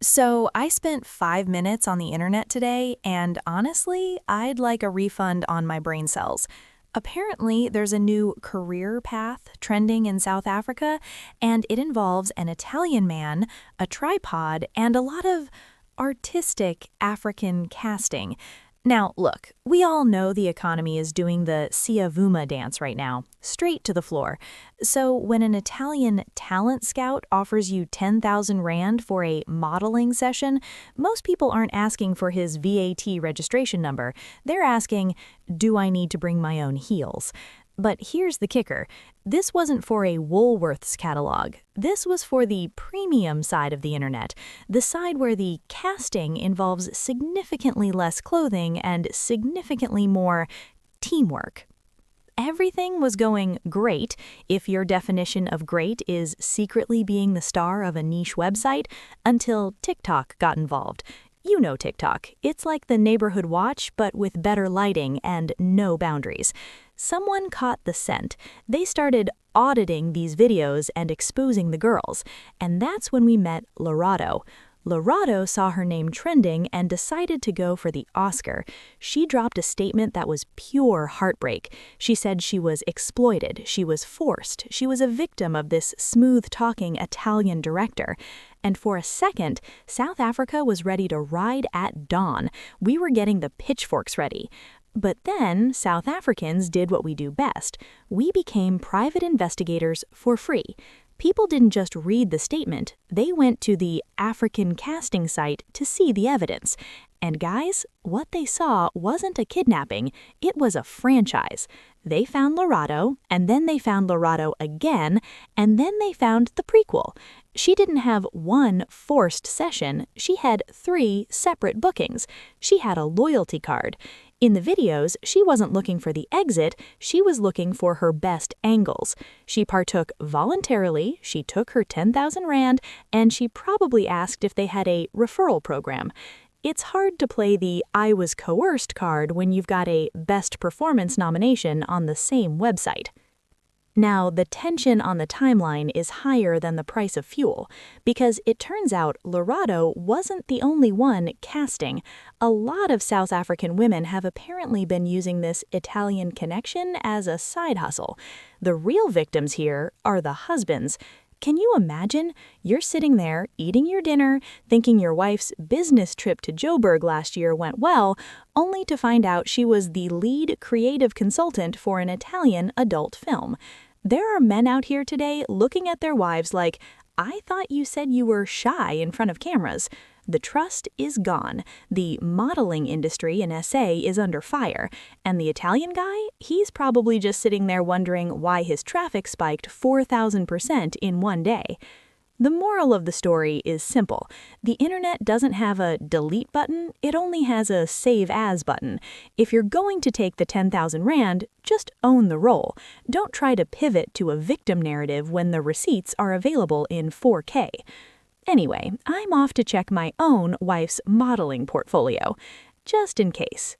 So I spent 5 minutes on the internet today, and honestly, I'd like a refund on my brain cells. Apparently, there's a new career path trending in South Africa, and it involves an Italian man, a tripod, and a lot of artistic African casting. Now, look, we all know the economy is doing the Siavuma dance right now, straight to the floor. So when an Italian talent scout offers you 10,000 Rand for a modeling session, most people aren't asking for his VAT registration number. They're asking, do I need to bring my own heels? But here's the kicker. This wasn't for a Woolworths catalog. This was for the premium side of the internet, the side where the casting involves significantly less clothing and significantly more teamwork. Everything was going great if your definition of great is secretly being the star of a niche website until TikTok got involved. You know TikTok. It's like the neighborhood watch, but with better lighting and no boundaries. Someone caught the scent. They started auditing these videos and exposing the girls. And that's when we met Lerato. Lerato saw her name trending and decided to go for the Oscar. She dropped a statement that was pure heartbreak. She said she was exploited, she was forced, she was a victim of this smooth-talking Italian director. And for a second, South Africa was ready to ride at dawn. We were getting the pitchforks ready. But then, South Africans did what we do best. We became private investigators for free. People didn't just read the statement, they went to the African casting site to see the evidence. And guys, what they saw wasn't a kidnapping, it was a franchise. They found Lerato, and then they found Lerato again, and then they found the prequel. She didn't have one forced session, she had 3 separate bookings. She had a loyalty card. In the videos, she wasn't looking for the exit, she was looking for her best angles. She partook voluntarily, she took her 10,000 Rand, and she probably asked if they had a referral program. It's hard to play the I was coerced card when you've got a Best Performance nomination on the same website. Now, the tension on the timeline is higher than the price of fuel, because it turns out Lerato wasn't the only one casting. A lot of South African women have apparently been using this Italian connection as a side hustle. The real victims here are the husbands. Can you imagine? You're sitting there, eating your dinner, thinking your wife's business trip to Joburg last year went well, only to find out she was the lead creative consultant for an Italian adult film. There are men out here today looking at their wives like, I thought you said you were shy in front of cameras. The trust is gone. The modeling industry in SA is under fire. And the Italian guy, he's probably just sitting there wondering why his traffic spiked 4,000% in one day. The moral of the story is simple. The internet doesn't have a delete button, it only has a save as button. If you're going to take the 10,000 Rand, just own the role. Don't try to pivot to a victim narrative when the receipts are available in 4K. Anyway, I'm off to check my own wife's modeling portfolio, just in case.